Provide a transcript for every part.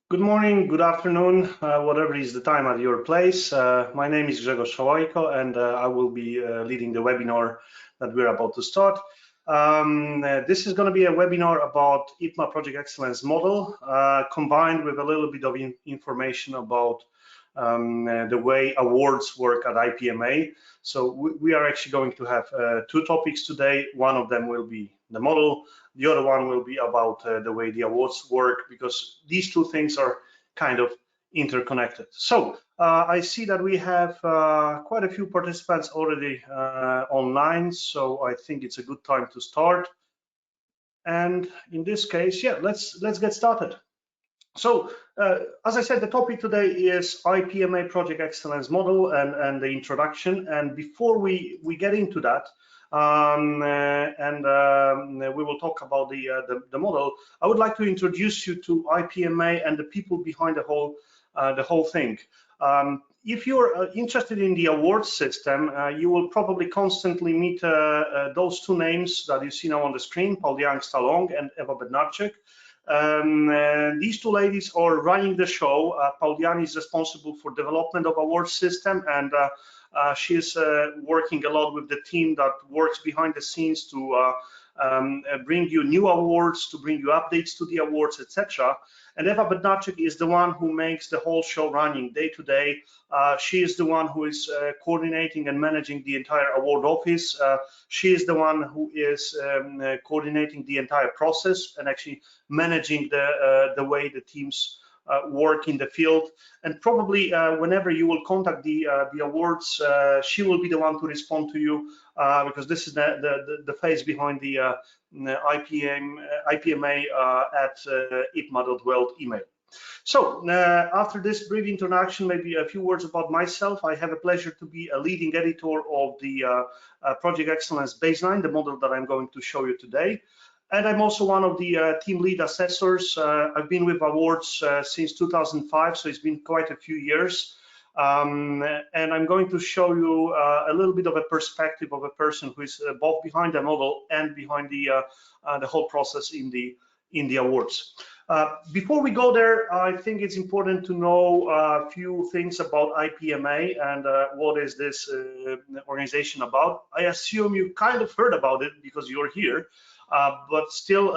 Good morning, good afternoon, whatever is the time at your place. My name is Grzegorz Szałajko, and I will be leading the webinar that we're about to start. This is going to be a webinar about IPMA Project Excellence Model, combined with a little bit of information about the way awards work at IPMA. So we are actually going to have two topics today. One of them will be the model. The other one will be about the way the awards work, because these two things are kind of interconnected. So I see that we have quite a few participants already online, so I think it's a good time to start. And in this case, yeah, let's get started. So as I said, the topic today is IPMA Project Excellence Model and the introduction. And before we get into that, we will talk about the model, I would like to introduce you to IPMA and the people behind the whole thing. If you're interested in the award system, you will probably constantly meet those two names that you see now on the screen, Pauliana Stalong and Eva Bednarczyk. These two ladies are running the show. Pauliana is responsible for development of award system, and she's working a lot with the team that works behind the scenes to bring you new awards, to bring you updates to the awards, etc. And Eva Bednarczyk is the one who makes the whole show running day to day. She is the one who is coordinating and managing the entire award office. She is the one who is coordinating the entire process and actually managing the way the teams work in the field. And probably whenever you will contact the awards, she will be the one to respond to you, because this is the face behind the IPMA at IPMA.world email. So after this brief introduction, maybe a few words about myself. I have a pleasure to be a leading editor of the Project Excellence Baseline, the model that I'm going to show you today. And I'm also one of the team lead assessors. I've been with awards since 2005, so it's been quite a few years. And I'm going to show you a little bit of a perspective of a person who is both behind the model and behind the whole process in the awards. Before we go there, I think it's important to know a few things about IPMA and what is this organization about. I assume you kind of heard about it because you're here, but still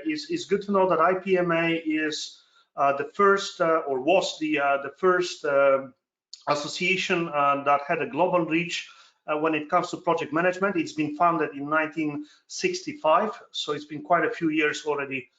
it's good to know that IPMA is the first or was the first association that had a global reach when it comes to project management. It's been founded in 1965, so it's been quite a few years already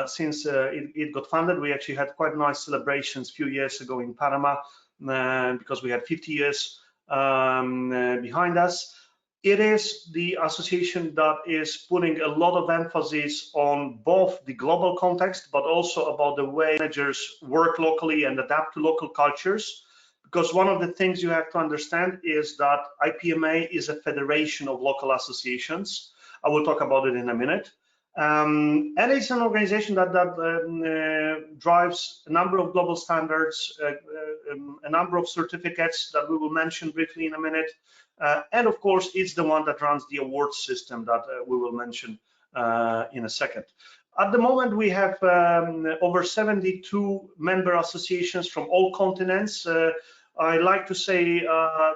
since it got funded. We actually had quite nice celebrations a few years ago in Panama because we had 50 years behind us. It is the association that is putting a lot of emphasis on both the global context, but also about the way managers work locally and adapt to local cultures. Because one of the things you have to understand is that IPMA is a federation of local associations. I will talk about it in a minute. And it's an organization that drives a number of global standards, a number of certificates that we will mention briefly in a minute. And of course, it's the one that runs the awards system that we will mention in a second. At the moment, we have over 72 member associations from all continents. I like to say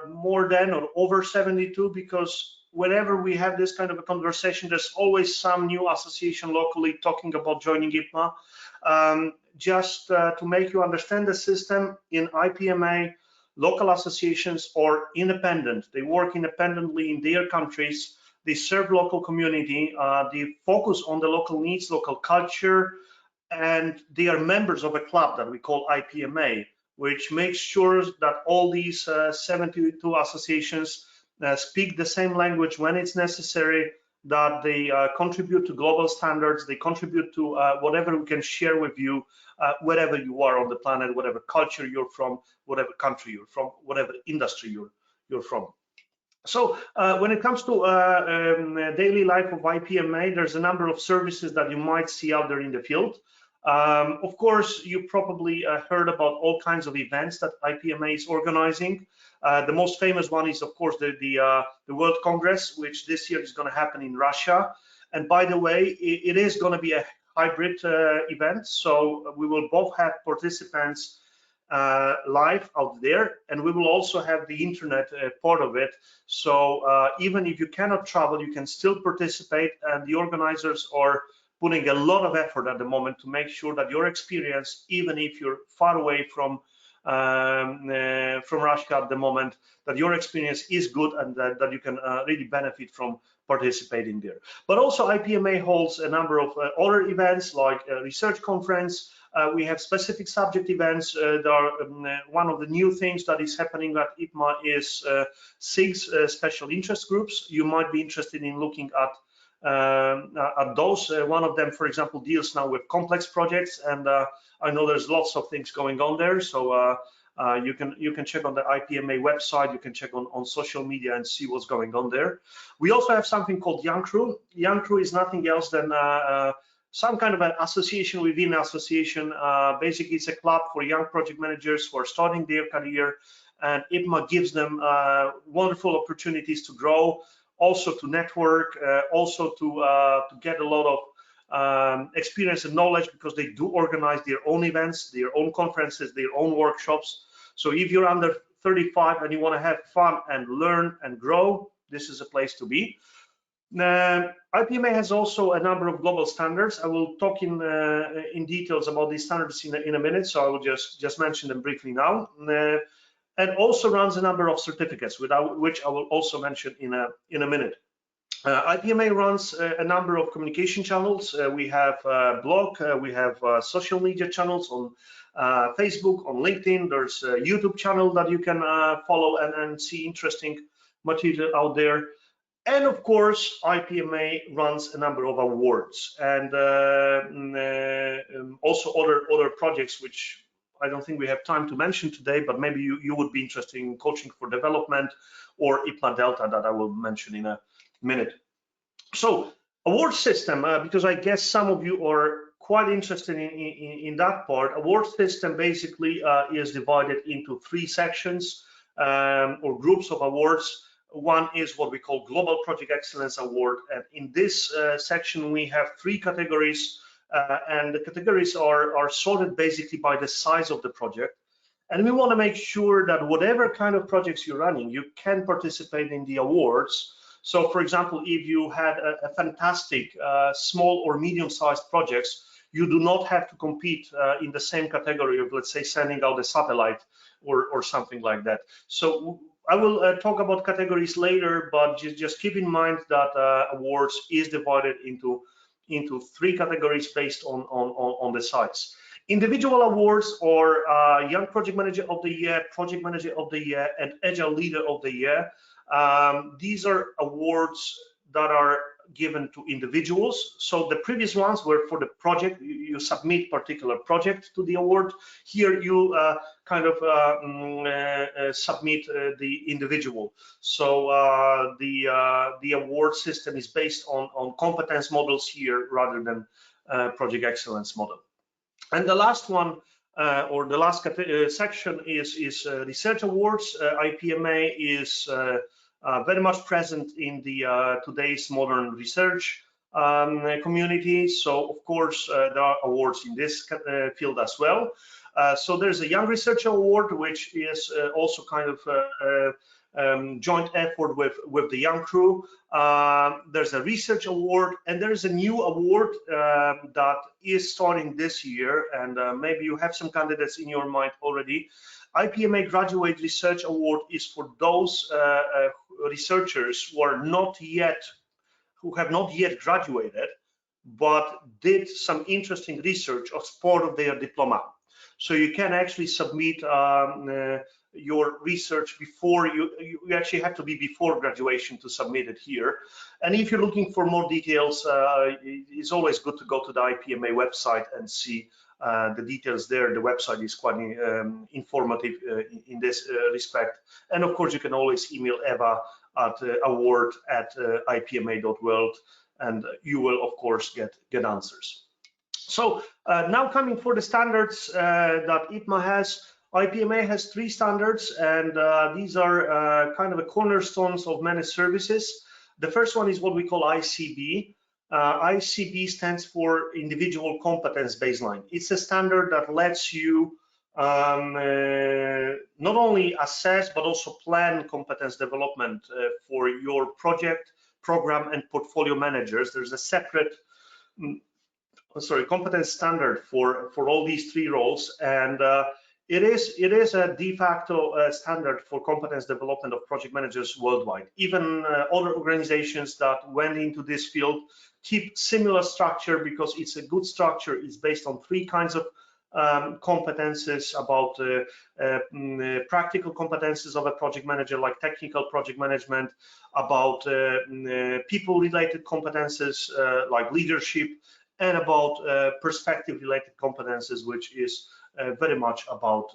more than or over 72, because whenever we have this kind of a conversation, there's always some new association locally talking about joining IPMA. Just to make you understand the system, in IPMA, local associations are independent. They work independently in their countries. They serve local community. They focus on the local needs, local culture, and they are members of a club that we call IPMA, which makes sure that all these 72 associations speak the same language when it's necessary, that they contribute to global standards, they contribute to whatever we can share with you, wherever you are on the planet, whatever culture you're from, whatever country you're from, whatever industry you're from. So when it comes to daily life of IPMA, there's a number of services that you might see out there in the field. Of course, you probably heard about all kinds of events that IPMA is organizing. The most famous one is, of course, the World Congress, which this year is going to happen in Russia. And by the way, it is going to be a hybrid event. So we will both have participants live out there, and we will also have the internet part of it. So even if you cannot travel, you can still participate, and the organizers are putting a lot of effort at the moment to make sure that your experience, even if you're far away from Russia at the moment, that your experience is good and that you can really benefit from participating there. But also IPMA holds a number of other events like a research conference. We have specific subject events. There are one of the new things that is happening at IPMA is 6 special interest groups. You might be interested in looking at those. One of them, for example, deals now with complex projects, and I know there's lots of things going on there. So you can check on the IPMA website. You can check on social media and see what's going on there. We also have something called Young Crew. Young Crew is nothing else than some kind of an association within an association. Basically, it's a club for young project managers who are starting their career, and IPMA gives them wonderful opportunities to grow, also to network, also to get a lot of experience and knowledge, because they do organize their own events, their own conferences, their own workshops. So if you're under 35 and you want to have fun and learn and grow, this is a place to be. IPMA has also a number of global standards. I will talk in details about these standards in a minute, so I will just mention them briefly now. And also runs a number of certificates, which I will also mention in a minute. IPMA runs a number of communication channels. We have a blog, we have social media channels on Facebook, on LinkedIn. There's a YouTube channel that you can follow and see interesting material out there. And of course, IPMA runs a number of awards and also other projects, which I don't think we have time to mention today, but maybe you would be interested in coaching for development or IPMA Delta that I will mention in a minute. So award system, because I guess some of you are quite interested in that part. Award system basically is divided into 3 sections or groups of awards. One is what we call Global Project Excellence Award, and in this section we have 3 categories, and the categories are sorted basically by the size of the project. And we want to make sure that whatever kind of projects you're running, you can participate in the awards. So for example, if you had a fantastic small or medium-sized projects, you do not have to compete in the same category of, let's say, sending out a satellite or something like that. So I will talk about categories later, but just keep in mind that awards is divided into 3 categories based on the size. Individual awards are Young Project Manager of the Year, Project Manager of the Year, and Agile Leader of the Year. These are awards that are given to individuals. So the previous ones were for the project. You submit particular project to the award. Here you kind of submit the individual. So the award system is based on competence models here rather than project excellence model. And the last one or the last section is research awards. IPMA is very much present in the today's modern research community. So of course there are awards in this field as well. So there's a Young Researcher Award, which is also kind of joint effort with the Young Crew. There's a Research Award, and there's a new award that is starting this year, and maybe you have some candidates in your mind already. IPMA Graduate Research Award is for those researchers who have not yet graduated, but did some interesting research as part of their diploma. So you can actually submit your research before you actually have to be before graduation to submit it here. And if you're looking for more details, it's always good to go to the IPMA website and see the details there. The website is quite informative in this respect. And of course, you can always email Eva at award@ipma.world, and you will of course get answers. So now coming for the standards that IPMA has. IPMA has 3 standards, and these are kind of the cornerstones of managed services. The first one is what we call ICB. ICB stands for Individual Competence Baseline. It's a standard that lets you not only assess but also plan competence development for your project, program, and portfolio managers. There's a separate competence standard for all these three roles, and it is a de facto standard for competence development of project managers worldwide. Even other organizations that went into this field keep similar structure because it's a good structure. It's based on three kinds of competences: about practical competences of a project manager, like technical project management, about people-related competences like leadership, and about perspective-related competences, which is very much about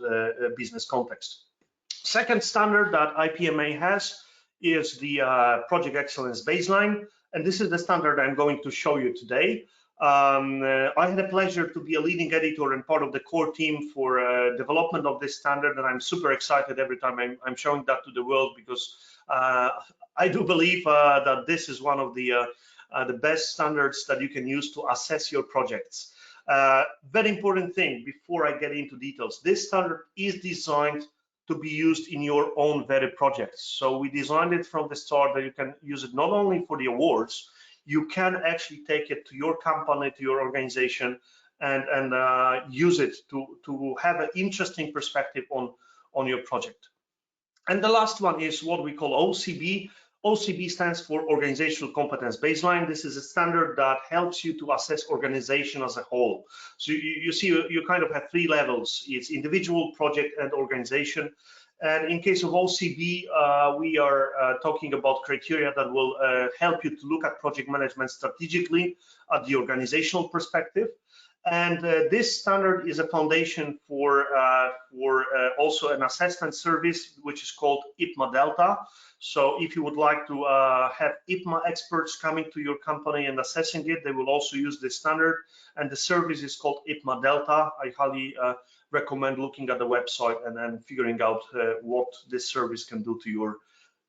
business context. Second standard that IPMA has is the Project Excellence Baseline, and this is the standard I'm going to show you today. I had the pleasure to be a leading editor and part of the core team for development of this standard, and I'm super excited every time I'm showing that to the world, because I do believe that this is one of the best standards that you can use to assess your projects. Very important thing before I get into details: this standard is designed to be used in your own very projects. So we designed it from the start that you can use it not only for the awards, you can actually take it to your company, to your organization, and use it to have an interesting perspective on your project. And the last one is what we call OCB. OCB stands for Organizational Competence Baseline. This is a standard that helps you to assess organization as a whole. So you see, you kind of have three levels. It's individual, project, and organization. And in case of OCB, we are talking about criteria that will help you to look at project management strategically at the organizational perspective. And this standard is a foundation for also an assessment service, which is called IPMA Delta. So if you would like to have IPMA experts coming to your company and assessing it, they will also use this standard. And the service is called IPMA Delta. I highly recommend looking at the website and then figuring out what this service can do to your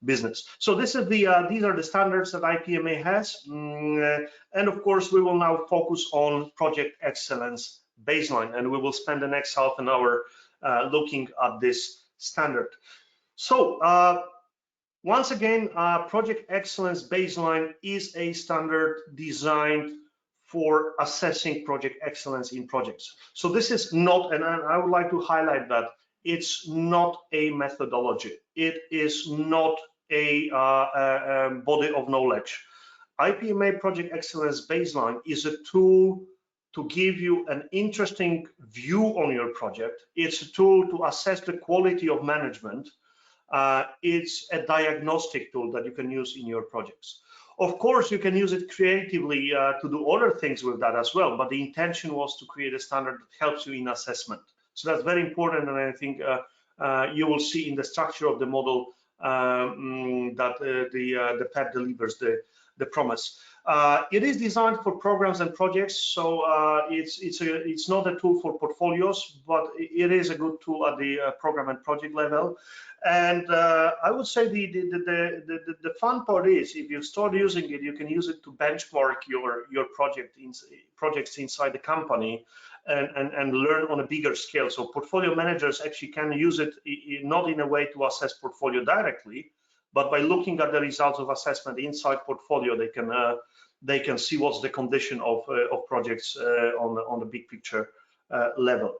business. So this is these are the standards that IPMA has, and of course we will now focus on Project Excellence Baseline, and we will spend the next half an hour looking at this standard. So once again, Project Excellence Baseline is a standard designed for assessing project excellence in projects. So this is not, and I would like to highlight that it's not a methodology. It is not a body of knowledge. IPMA Project Excellence Baseline is a tool to give you an interesting view on your project. It's a tool to assess the quality of management. It's a diagnostic tool that you can use in your projects. Of course, you can use it creatively to do other things with that as well, but the intention was to create a standard that helps you in assessment. So that's very important, and I think you will see in the structure of the model that the PEB delivers the promise. It is designed for programs and projects, so it's not a tool for portfolios, but it is a good tool at the program and project level. And I would say the fun part is, if you start using it, you can use it to benchmark your projects inside the company and learn on a bigger scale. So portfolio managers actually can use it not in a way to assess portfolio directly, but by looking at the results of assessment inside portfolio, they can see what's the condition of projects on the big picture level.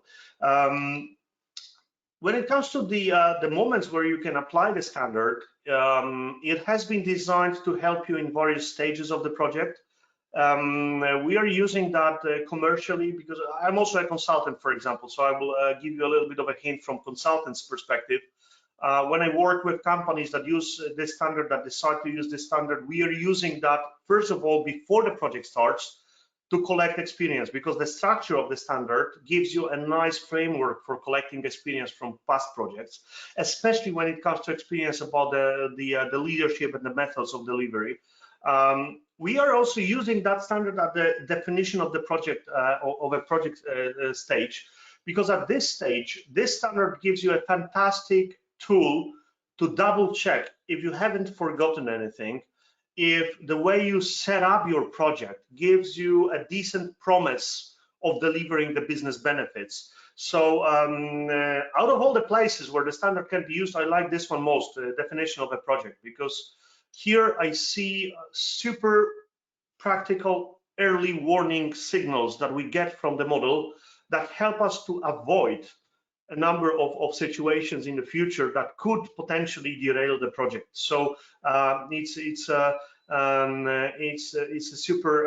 When it comes to the moments where you can apply the standard, it has been designed to help you in various stages of the project. We are using that commercially because I'm also a consultant, for example, so I will give you a little bit of a hint from consultant's perspective. When I work with companies that use this standard, that decide to use this standard, we are using that, first of all, before the project starts, to collect experience, because the structure of the standard gives you a nice framework for collecting experience from past projects, especially when it comes to experience about the leadership and the methods of delivery. We are also using that standard at the definition of the project, of a project stage, because at this stage, this standard gives you a fantastic tool to double check if you haven't forgotten anything, if the way you set up your project gives you a decent promise of delivering the business benefits. So out of all the places where the standard can be used, I like this one most, the definition of a project, because here I see super practical early warning signals that we get from the model that help us to avoid a number of situations in the future that could potentially derail the project. So it's a super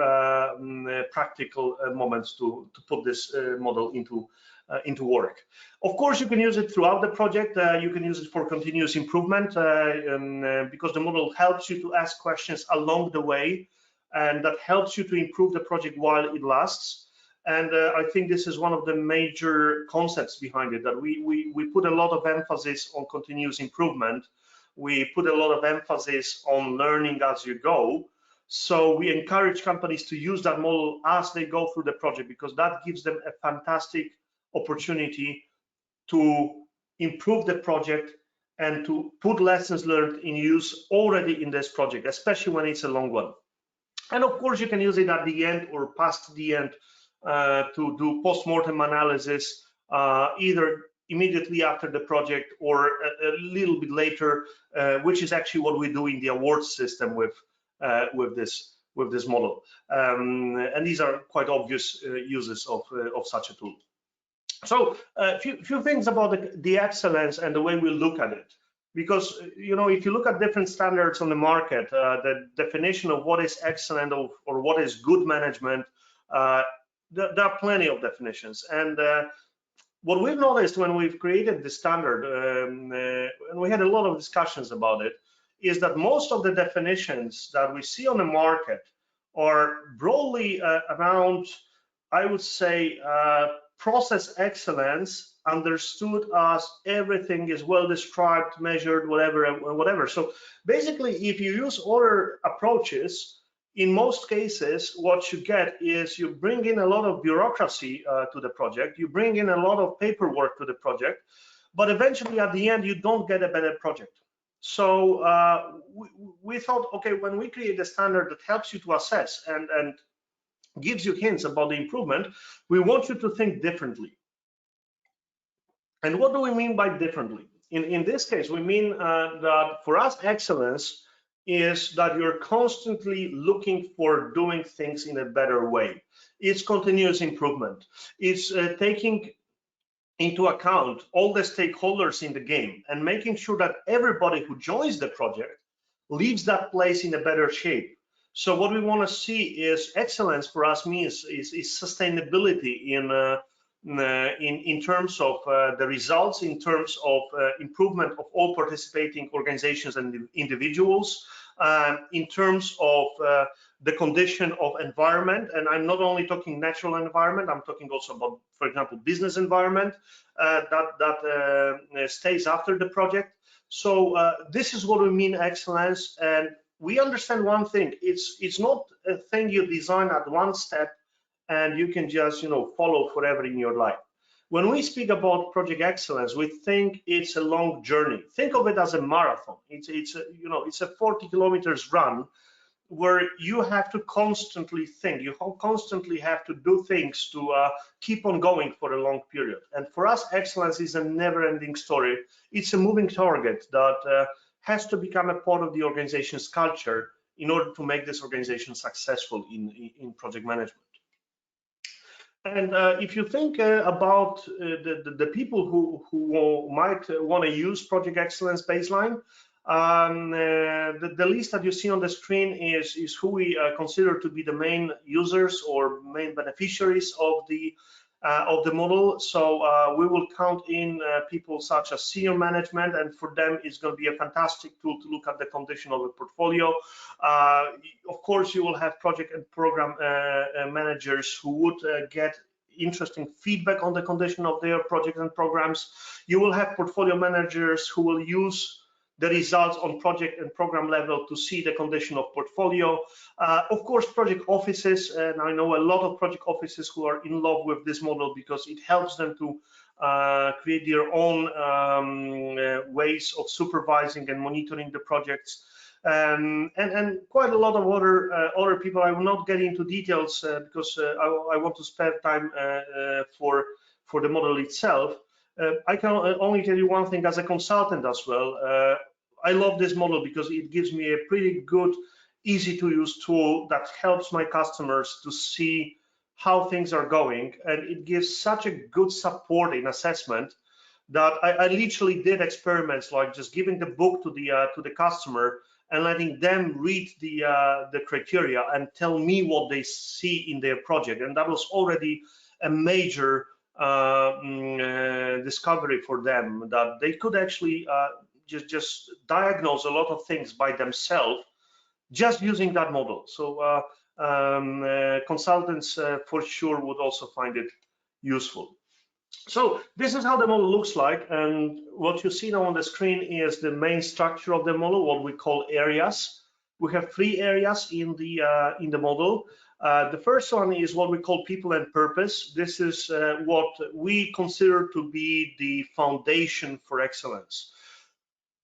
practical moment to put this model into work. Of course, you can use it throughout the project. You can use it for continuous improvement because the model helps you to ask questions along the way, and that helps you to improve the project while it lasts. And I think this is one of the major concepts behind it, that we put a lot of emphasis on continuous improvement. We put a lot of emphasis on learning as you go. So we encourage companies to use that model as they go through the project, because that gives them a fantastic opportunity to improve the project and to put lessons learned in use already in this project, especially when it's a long one. And of course, you can use it at the end or past the end to do post-mortem analysis, either immediately after the project or a little bit later, which is actually what we do in the awards system with this model. And these are quite obvious uses of such a tool. So a few things about the excellence and the way we look at it. Because, you know, if you look at different standards on the market, the definition of what is excellent or what is good management, there are plenty of definitions. And what we've noticed when we've created the standard, and we had a lot of discussions about it, is that most of the definitions that we see on the market are broadly around, I would say, process excellence, understood as everything is well described, measured, whatever. So basically, if you use other approaches, in most cases, what you get is you bring in a lot of bureaucracy to the project, you bring in a lot of paperwork to the project, but eventually at the end, you don't get a better project. So we thought, okay, when we create a standard that helps you to assess and gives you hints about the improvement, we want you to think differently. And what do we mean by differently? In this case, we mean that for us, excellence is that you're constantly looking for doing things in a better way. It's continuous improvement. It's taking into account all the stakeholders in the game and making sure that everybody who joins the project leaves that place in a better shape. So what we want to see is excellence for us means is sustainability in terms of the results, in terms of improvement of all participating organizations and individuals, in terms of the condition of environment. And I'm not only talking natural environment, I'm talking also about, for example, business environment that stays after the project. So this is what we mean excellence. And we understand one thing, it's not a thing you design at one step and you can just, you know, follow forever in your life. When we speak about project excellence, we think it's a long journey. Think of it as a marathon. It's a 40 kilometers run where you have to constantly think, you constantly have to do things to keep on going for a long period. And for us, excellence is a never-ending story. It's a moving target that has to become a part of the organization's culture in order to make this organization successful in project management. And if you think about the people who might want to use Project Excellence Baseline, the list that you see on the screen is who we consider to be the main users or main beneficiaries of the model. So we will count in people such as senior management, and for them it's going to be a fantastic tool to look at the condition of the portfolio. Of course, you will have project and program managers who would get interesting feedback on the condition of their projects and programs. You will have portfolio managers who will use the results on project and program level to see the condition of portfolio. Of course, project offices, and I know a lot of project offices who are in love with this model because it helps them to create their own ways of supervising and monitoring the projects. and quite a lot of other people. I will not get into details because I want to spare time for the model itself. I can only tell you one thing as a consultant as well. I love this model because it gives me a pretty good, easy to use tool that helps my customers to see how things are going, and it gives such a good support in assessment that I literally did experiments like just giving the book to the customer and letting them read the criteria and tell me what they see in their project, and that was already a major discovery for them, that they could actually just diagnose a lot of things by themselves just using that model. So consultants for sure would also find it useful. So this is how the model looks like, and what you see now on the screen is the main structure of the model, what we call areas. We have 3 areas in the model. The first one is what we call people and purpose. This is what we consider to be the foundation for excellence.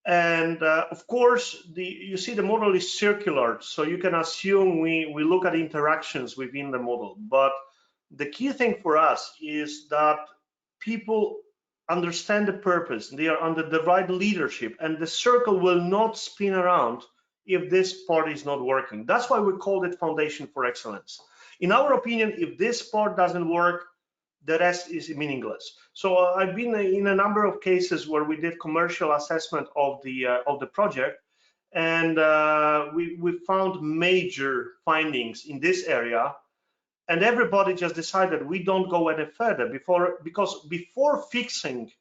And of course, you see the model is circular, so you can assume we look at interactions within the model. But the key thing for us is that people understand the purpose, they are under the right leadership, and the circle will not spin around if this part is not working. That's why we called it foundation for excellence. In our opinion, if this part doesn't work, the rest is meaningless. So I've been in a number of cases where we did commercial assessment of the project, and we found major findings in this area, and everybody just decided we don't go any further because before fixing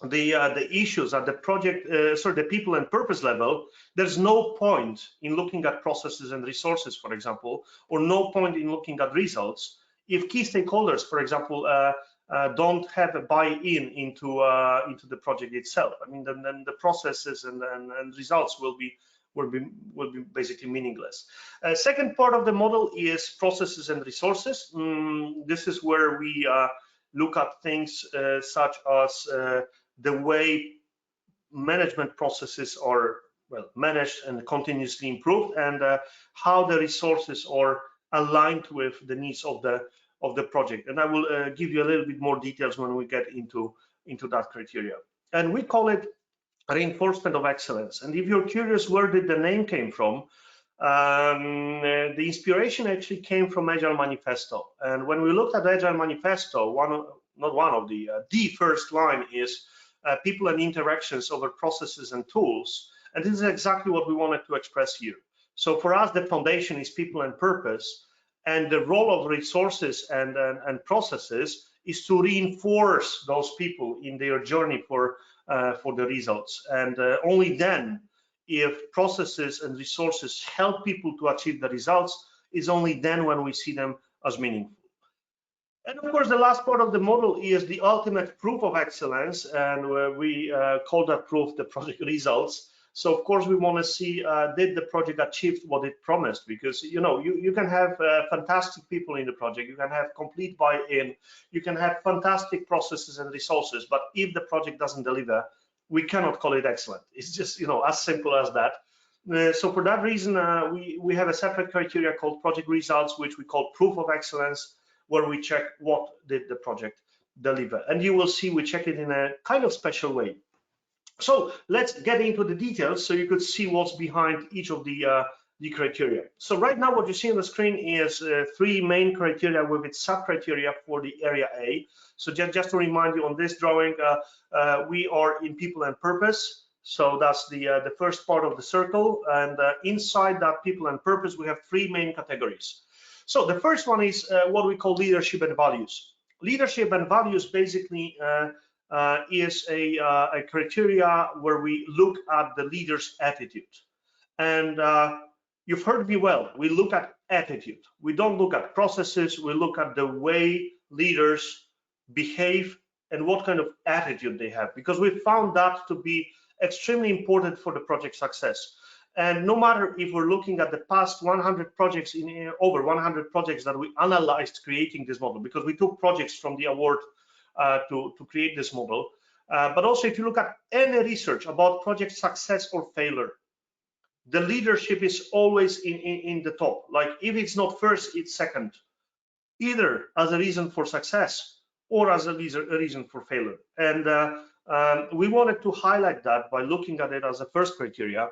the issues at the project, the people and purpose level, there's no point in looking at processes and resources, for example, or no point in looking at results if key stakeholders, for example, don't have a buy-in into the project itself. I mean, then the processes and results will be basically meaningless. Second part of the model is processes and resources. This is where we look at things such as the way management processes are managed and continuously improved, and how the resources are aligned with the needs of the project. And I will give you a little bit more details when we get into that criteria. And we call it reinforcement of excellence. And if you're curious where did the name came from, the inspiration actually came from Agile Manifesto. And when we looked at Agile Manifesto, the first line is people and interactions over processes and tools. And this is exactly what we wanted to express here. So for us, the foundation is people and purpose, and the role of resources and processes is to reinforce those people in their journey for the results. And only then, if processes and resources help people to achieve the results, is only then when we see them as meaningful. And of course, the last part of the model is the ultimate proof of excellence, and we call that proof the project results. So of course, we want to see did the project achieve what it promised, because you can have fantastic people in the project, you can have complete buy-in, you can have fantastic processes and resources, but if the project doesn't deliver, we cannot call it excellent. It's just as simple as that. So for that reason, we have a separate criteria called project results, which we call proof of excellence, where we check what did the project deliver. And you will see we check it in a kind of special way. So let's get into the details so you could see what's behind each of the criteria. So right now what you see on the screen is 3 main criteria with its sub-criteria for the area A. So just to remind you, on this drawing, we are in people and purpose. So that's the first part of the circle. And inside that people and purpose, we have 3 main categories. So the first one is what we call leadership and values. Leadership and values basically is a criteria where we look at the leader's attitude. And you've heard me well, we look at attitude. We don't look at processes, we look at the way leaders behave and what kind of attitude they have, because we found that to be extremely important for the project success. And no matter if we're looking at the past 100 projects, over 100 projects that we analyzed creating this model, because we took projects from the award to create this model. But also if you look at any research about project success or failure, the leadership is always in the top. Like if it's not first, it's second, either as a reason for success or as a reason for failure. And we wanted to highlight that by looking at it as a first criteria.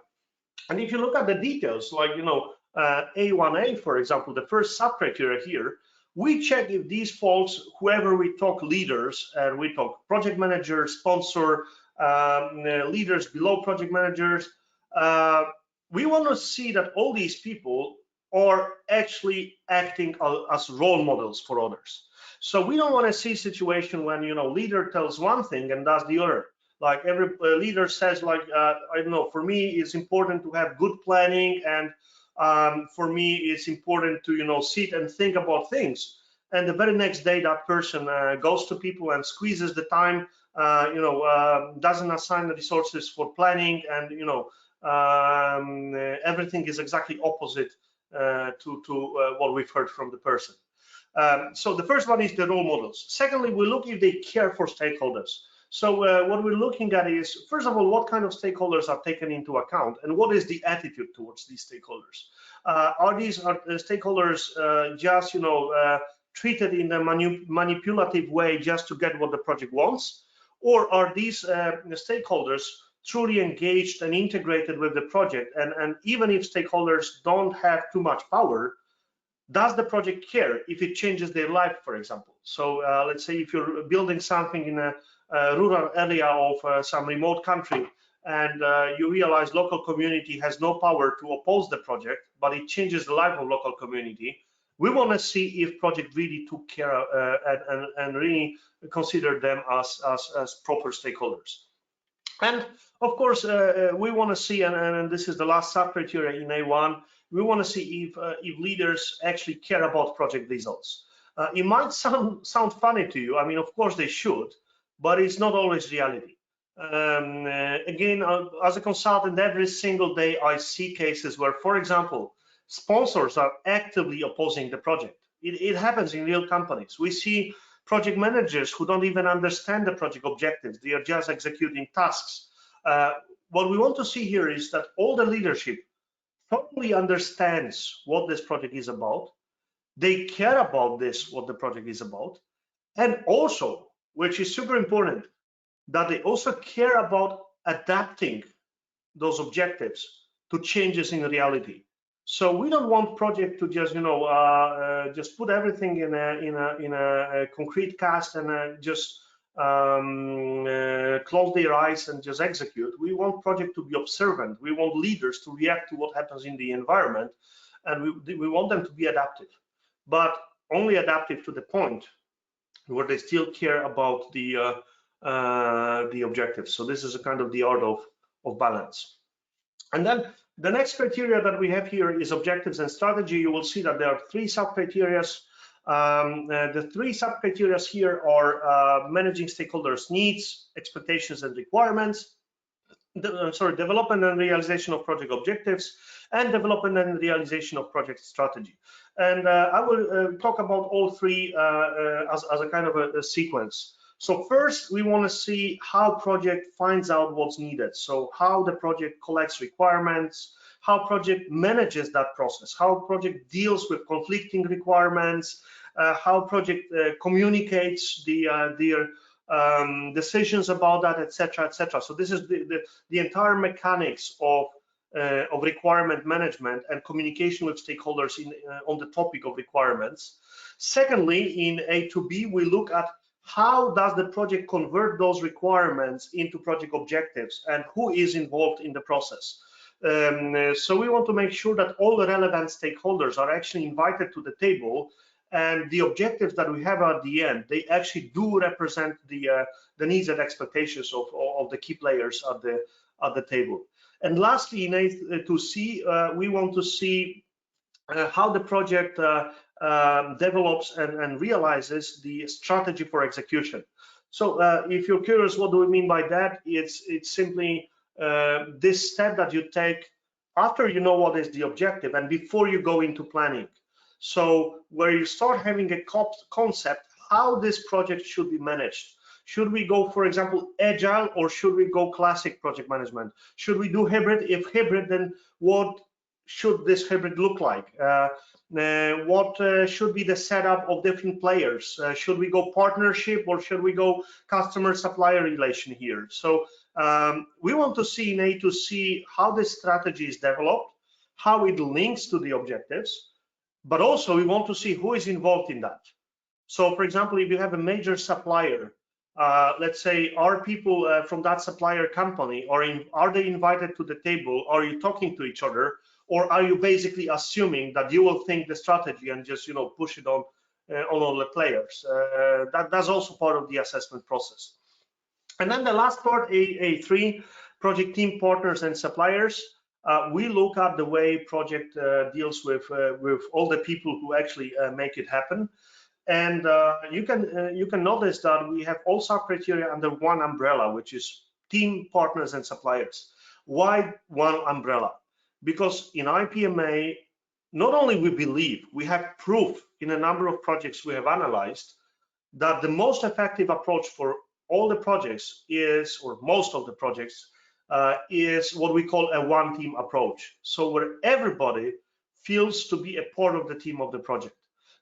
And if you look at the details, like, you know, A1A, for example, the first sub-criteria here, we check if these folks, whoever we talk leaders, and we talk project manager, sponsor, leaders below project managers, we want to see that all these people are actually acting as role models for others. So we don't want to see a situation when, you know, leader tells one thing and does the other. Like every leader says, like, I don't know, for me, it's important to have good planning, and for me, it's important to, you know, sit and think about things. And the very next day, that person goes to people and squeezes the time, you know, doesn't assign the resources for planning, and, you know, everything is exactly opposite to what we've heard from the person. So the first one is the role models. Secondly, we look if they care for stakeholders. So what we're looking at is, first of all, what kind of stakeholders are taken into account, and what is the attitude towards these stakeholders? Are these stakeholders just, you know, treated in a manipulative way just to get what the project wants, or are these stakeholders truly engaged and integrated with the project? And even if stakeholders don't have too much power, does the project care if it changes their life, for example? So let's say if you're building something in a rural area of some remote country, and you realize local community has no power to oppose the project, but it changes the life of local community, we want to see if project really took care and really consider them as proper stakeholders. And of course, we want to see, and this is the last sub-criteria in A1, we want to see if leaders actually care about project results. It might sound funny to you. I mean, of course they should, but it's not always reality. Again, as a consultant, every single day I see cases where, for example, sponsors are actively opposing the project. It happens in real companies. We see project managers who don't even understand the project objectives. They are just executing tasks. What we want to see here is that all the leadership thoroughly understands what this project is about. They care about this, what the project is about. And also, which is super important, that they also care about adapting those objectives to changes in reality. So we don't want project to just, you know, just put everything in a concrete cast and just close their eyes and just execute. We want project to be observant. We want leaders to react to what happens in the environment, and we want them to be adaptive, but only adaptive to the point where they still care about the objectives. So this is a kind of the art of balance. And then the next criteria that we have here is objectives and strategy. You will see that there are three sub-criteria. The three sub-criteria here are managing stakeholders' needs, expectations and requirements, development and realization of project objectives, and development and realization of project strategy. And I will talk about all three as a kind of a sequence. So first, we want to see how project finds out what's needed. So how the project collects requirements, how project manages that process, how project deals with conflicting requirements, how project communicates their decisions about that, etc., etc. So this is the entire mechanics of requirement management and communication with stakeholders on the topic of requirements. Secondly, in A to B, we look at how does the project convert those requirements into project objectives and who is involved in the process. So we want to make sure that all the relevant stakeholders are actually invited to the table, and the objectives that we have at the end, they actually do represent the needs and expectations of the key players at the table. And lastly, in A to C, we want to see how the project develops and realizes the strategy for execution. So if you're curious, what do we mean by that? It's simply this step that you take after you know what is the objective and before you go into planning. So where you start having a concept how this project should be managed. Should we go, for example, agile, or should we go classic project management? Should we do hybrid? If hybrid, then what should this hybrid look like? What should be the setup of different players? Should we go partnership, or should we go customer-supplier relation here? So we want to see in A to C how this strategy is developed, how it links to the objectives, but also we want to see who is involved in that. So, for example, if you have a major supplier, let's say, are people from that supplier company, or are they invited to the table? Are you talking to each other? Or are you basically assuming that you will think the strategy and just, you know, push it on all the players? That's also part of the assessment process. And then the last part, A3, project team, partners, and suppliers. We look at the way project deals with all the people who actually make it happen. And you can notice that we have all sub-criteria under one umbrella, which is team, partners, and suppliers. Why one umbrella? Because in IPMA, not only we believe, we have proof in a number of projects we have analyzed that the most effective approach for all the projects is, or most of the projects, is what we call a one team approach. So where everybody feels to be a part of the team of the project.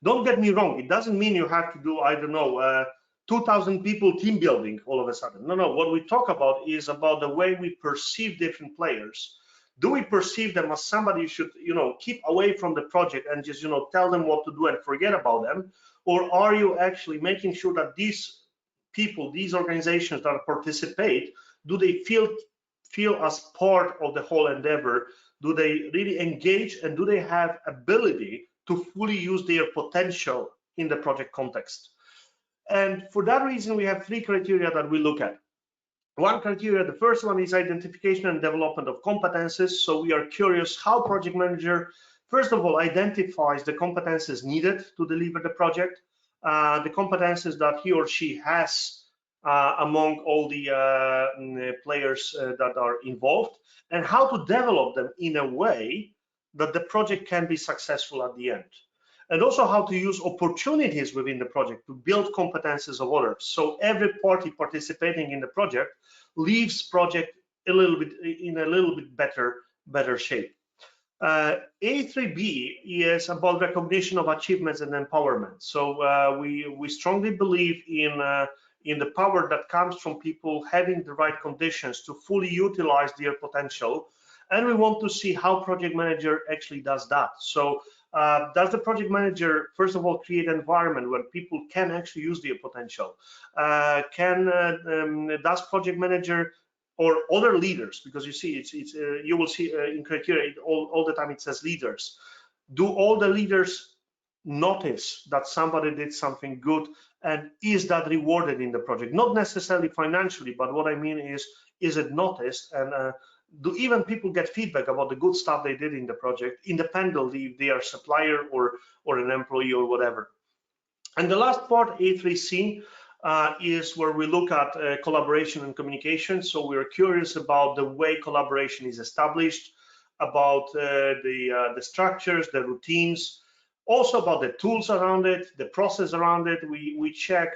Don't get me wrong, it doesn't mean you have to do, I don't know, 2,000 people team building all of a sudden. No, what we talk about is about the way we perceive different players. Do we perceive them as somebody you should, you know, keep away from the project and just, you know, tell them what to do and forget about them? Or are you actually making sure that these people, these organizations that participate, do they feel as part of the whole endeavor? Do they really engage, and do they have ability to fully use their potential in the project context? And for that reason, we have three criteria that we look at. One criteria, the first one is identification and development of competences. So we are curious how project manager, first of all, identifies the competences needed to deliver the project, the competences that he or she has among all the players that are involved, and how to develop them in a way that the project can be successful at the end. And also how to use opportunities within the project to build competences of others. So every party participating in the project leaves project in a little bit better shape. A3B is about recognition of achievements and empowerment. So we strongly believe in the power that comes from people having the right conditions to fully utilize their potential. And we want to see how project manager actually does that. So does the project manager, first of all, create an environment where people can actually use their potential? Does project manager or other leaders, because you see, you will see in criteria all the time it says leaders. Do all the leaders notice that somebody did something good, and is that rewarded in the project? Not necessarily financially, but what I mean is it noticed, and do even people get feedback about the good stuff they did in the project, independently if they are a supplier or an employee or whatever. And the last part, A3C, is where we look at collaboration and communication. So we're curious about the way collaboration is established, about the structures, the routines, also about the tools around it, the process around it. We check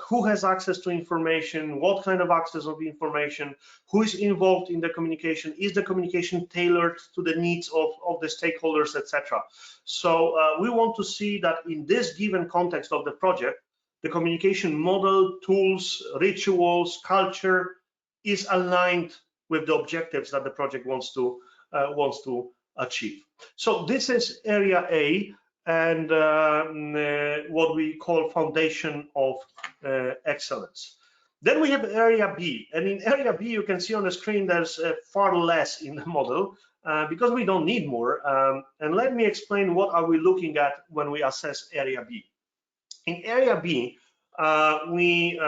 who has access to information, what kind of access of information, who is involved in the communication, is the communication tailored to the needs of the stakeholders, etc. So we want to see that in this given context of the project, the communication model, tools, rituals, culture is aligned with the objectives that the project wants to achieve. So this is area A, and what we call foundation of excellence. Then we have area B, and in area B you can see on the screen there's far less in the model because we don't need more. And let me explain what are we looking at when we assess area B. In area B, we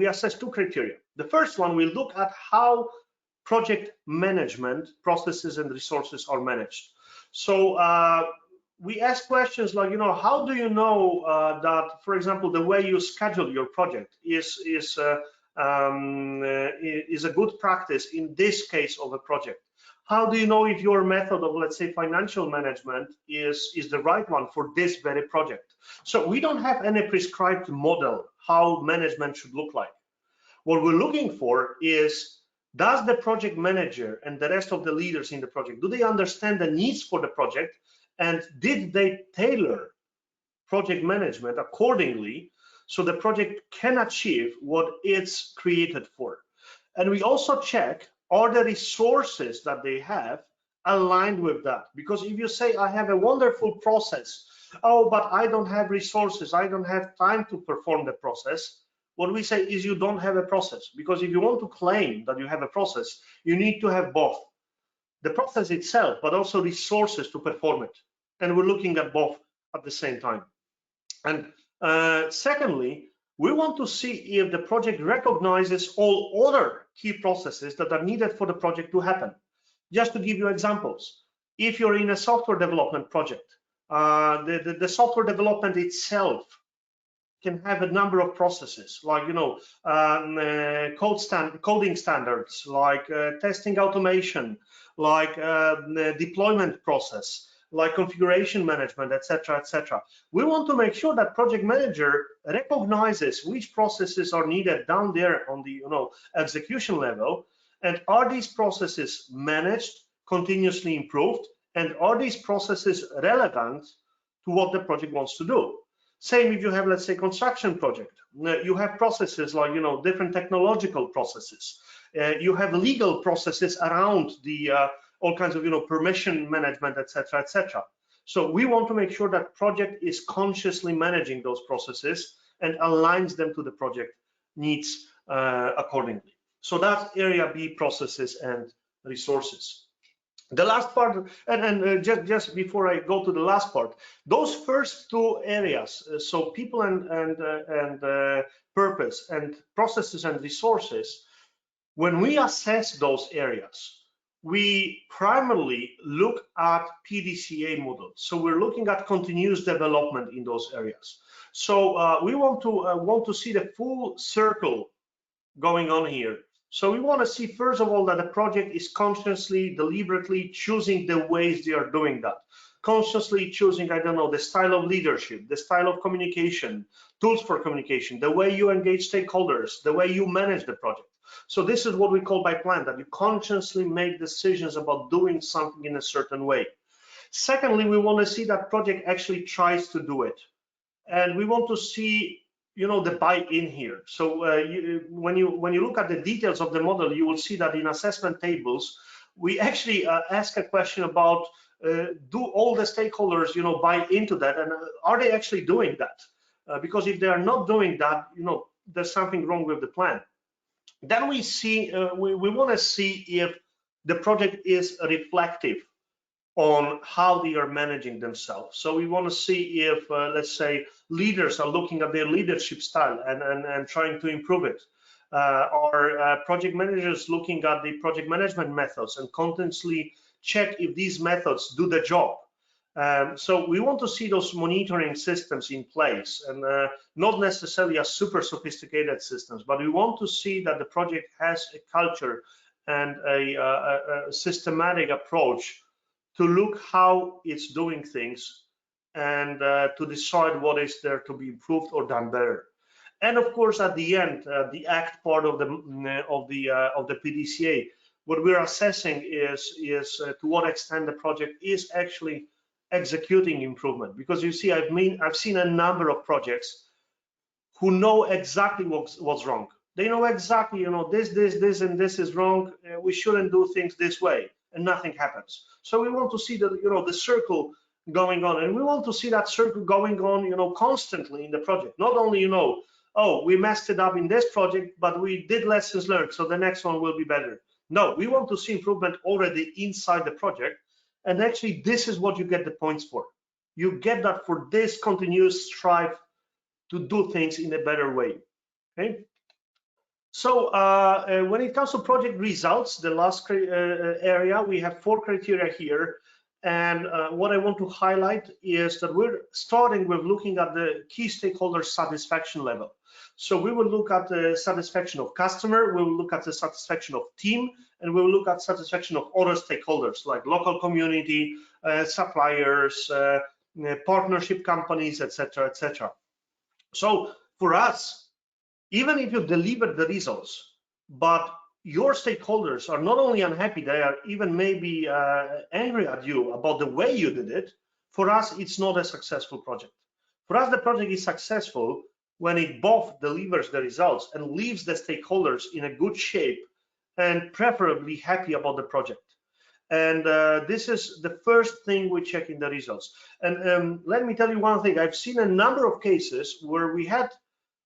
assess two criteria. The first one, we look at how project management processes and resources are managed. So we ask questions like, how do you know that, for example, the way you schedule your project is a good practice in this case of a project? How do you know if your method of, let's say, financial management is the right one for this very project? So we don't have any prescribed model how management should look like. What we're looking for is, does the project manager and the rest of the leaders in the project, do they understand the needs for the project, and did they tailor project management accordingly so the project can achieve what it's created for? And we also check, are the resources that they have aligned with that? Because if you say, I have a wonderful process, oh, but I don't have resources, I don't have time to perform the process, what we say is you don't have a process. Because if you want to claim that you have a process, you need to have both the process itself, but also resources to perform it. And we're looking at both at the same time. And secondly, we want to see if the project recognizes all other key processes that are needed for the project to happen. Just to give you examples, if you're in a software development project, the software development itself can have a number of processes, like coding standards, like testing automation, like the deployment process, like configuration management, etc., etc. We want to make sure that project manager recognizes which processes are needed down there on the execution level, and are these processes managed, continuously improved, and are these processes relevant to what the project wants to do? Same if you have, let's say, construction project. You have processes like different technological processes. You have legal processes around the all kinds of permission management, etc., etc. So we want to make sure that project is consciously managing those processes and aligns them to the project needs accordingly. So that's area B, processes and resources. The last part, and just before I go to the last part, those first two areas, so people and purpose and processes and resources, when we assess those areas, we primarily look at PDCA model. So we're looking at continuous development in those areas. So we want to see the full circle going on here. So we want to see, first of all, that the project is consciously, deliberately choosing the ways they are doing that. Consciously choosing, I don't know, the style of leadership, the style of communication, tools for communication, the way you engage stakeholders, the way you manage the project. So this is what we call by plan, that you consciously make decisions about doing something in a certain way. Secondly, we want to see that project actually tries to do it. And we want to see the buy-in here. So when you look at the details of the model, you will see that in assessment tables, we actually ask a question about do all the stakeholders buy into that, and are they actually doing that? Because if they are not doing that, there's something wrong with the plan. Then we see we want to see if the project is reflective on how they are managing themselves. So we want to see if, let's say, leaders are looking at their leadership style and trying to improve it. Or project managers looking at the project management methods and continuously check if these methods do the job. So we want to see those monitoring systems in place, and not necessarily as super sophisticated systems, but we want to see that the project has a culture and a systematic approach to look how it's doing things and to decide what is there to be improved or done better. And of course, at the end, the act part of the PDCA, what we're assessing is to what extent the project is actually executing improvement. Because you see, I've seen a number of projects who know exactly what's wrong. They know exactly, this and this is wrong. We shouldn't do things this way, and nothing happens. So we want to see the circle going on, and we want to see that circle going on, constantly in the project. Not only, oh, we messed it up in this project, but we did lessons learned, so the next one will be better. No, we want to see improvement already inside the project, and actually this is what you get the points for. You get that for this continuous strive to do things in a better way. Okay. So when it comes to project results, the last area, we have 4 criteria here. And what I want to highlight is that we're starting with looking at the key stakeholder satisfaction level. So we will look at the satisfaction of customer, we will look at the satisfaction of team, and we will look at satisfaction of other stakeholders like local community, suppliers, partnership companies, etc., etc. So for us, even if you deliver the results, but your stakeholders are not only unhappy, they are even maybe angry at you about the way you did it, for us, it's not a successful project. For us, the project is successful when it both delivers the results and leaves the stakeholders in a good shape and preferably happy about the project. And this is the first thing we check in the results. And let me tell you one thing. I've seen a number of cases where we had,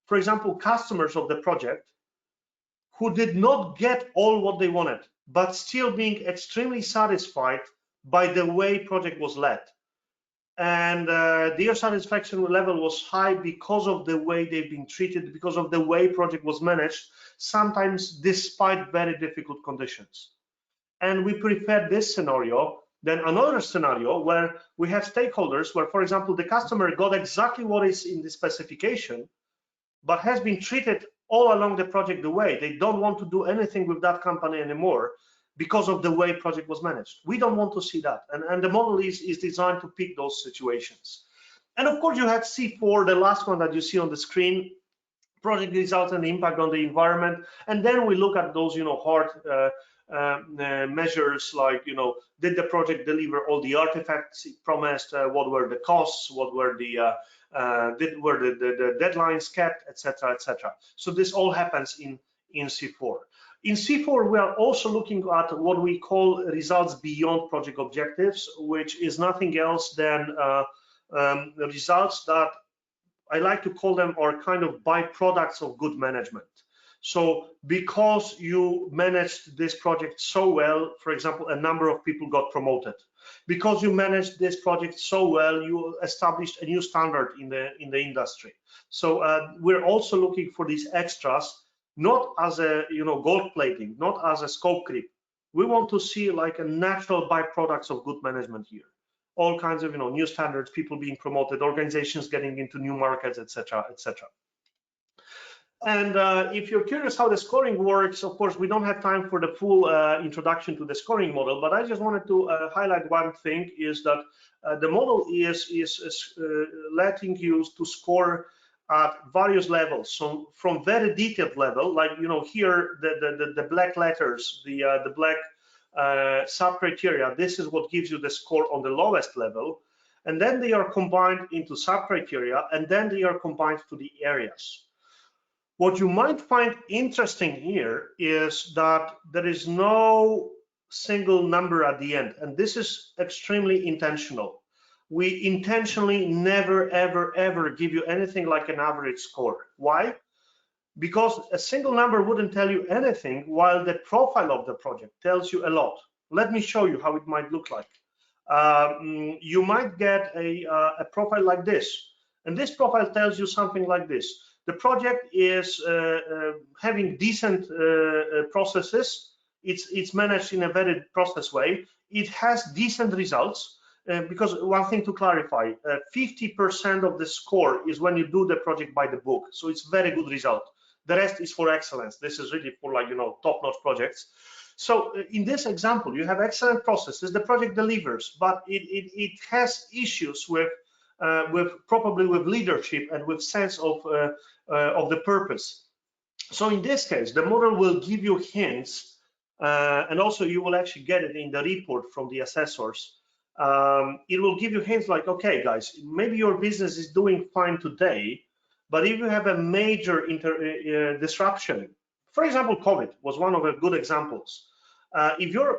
for example, customers of the project who did not get all what they wanted, but still being extremely satisfied by the way project was led. And their satisfaction level was high because of the way they've been treated, because of the way project was managed, sometimes despite very difficult conditions. And we prefer this scenario than another scenario where we have stakeholders where, for example, the customer got exactly what is in the specification, but has been treated all along the project the way. They don't want to do anything with that company anymore because of the way project was managed. We don't want to see that. And the model is designed to pick those situations. And of course, you have C4, the last one that you see on the screen, project results and impact on the environment. And then we look at those, hard measures like, did the project deliver all the artifacts it promised? What were the costs? What were the the deadlines kept, etc., etc. So this all happens in C4. In C4, we are also looking at what we call results beyond project objectives, which is nothing else than results that I like to call them are kind of byproducts of good management. So because you managed this project so well, for example, a number of people got promoted. Because you managed this project so well, you established a new standard in the industry. So we're also looking for these extras, not as a gold plating, not as a scope creep. We want to see like a natural byproducts of good management here. All kinds of new standards, people being promoted, organizations getting into new markets, etc., etc. And if you're curious how the scoring works, of course, we don't have time for the full introduction to the scoring model, but I just wanted to highlight one thing is that the model is letting you to score at various levels. So from very detailed level, like here the black letters, the black sub-criteria, this is what gives you the score on the lowest level, and then they are combined into sub-criteria, and then they are combined to the areas. What you might find interesting here is that there is no single number at the end, and this is extremely intentional. We intentionally never, ever, ever give you anything like an average score. Why? Because a single number wouldn't tell you anything, while the profile of the project tells you a lot. Let me show you how it might look like. You might get a profile like this, and this profile tells you something like this. The project is having decent processes. It's managed in a very process way. It has decent results because one thing to clarify, 50% of the score is when you do the project by the book. So it's very good result. The rest is for excellence. This is really for like, top-notch projects. So in this example, you have excellent processes. The project delivers, but it has issues with probably with leadership and with sense of the purpose. So in this case, the model will give you hints, and also you will actually get it in the report from the assessors. It will give you hints like, okay, guys, maybe your business is doing fine today, but if you have a major disruption, for example, COVID was one of the good examples. If your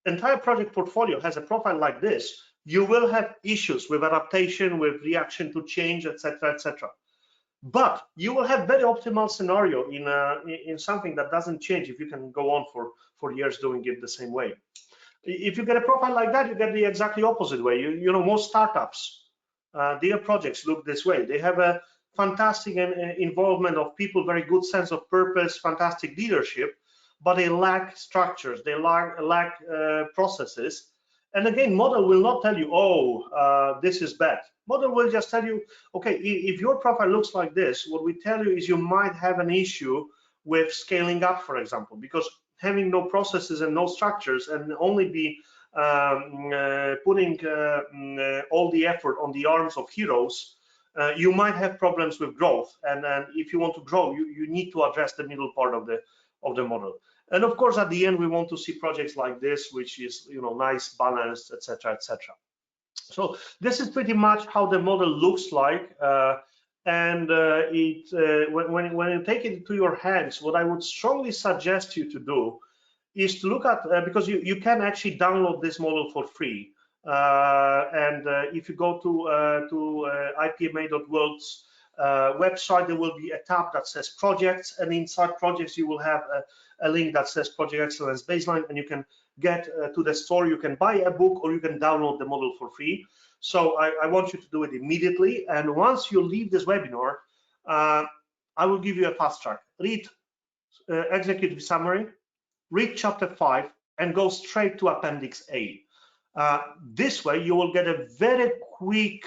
entire project portfolio has a profile like this, you will have issues with adaptation, with reaction to change, etc., etc. But you will have very optimal scenario in something that doesn't change if you can go on for years doing it the same way. If you get a profile like that, you get the exactly opposite way. Most startups, their projects look this way. They have a fantastic involvement of people, very good sense of purpose, fantastic leadership, but they lack structures, they lack processes. And again, model will not tell you, oh, this is bad. Model will just tell you, okay, if your profile looks like this, what we tell you is you might have an issue with scaling up, for example, because having no processes and no structures and only be putting all the effort on the arms of heroes you might have problems with growth, and if you want to grow, you need to address the middle part of the model. And of course, at the end, we want to see projects like this, which is nice, balanced, etc., etc. So this is pretty much how the model looks like. When you take it into your hands, what I would strongly suggest you to do is to look at, because you can actually download this model for free. If you go to IPMA.world's website, there will be a tab that says projects, and inside projects you will have a link that says Project Excellence Baseline, and you can get to the store. You can buy a book or you can download the model for free. So I want you to do it immediately, and once you leave this webinar, I will give you a fast track. Read executive summary, read chapter 5, and go straight to Appendix A. This way you will get a very quick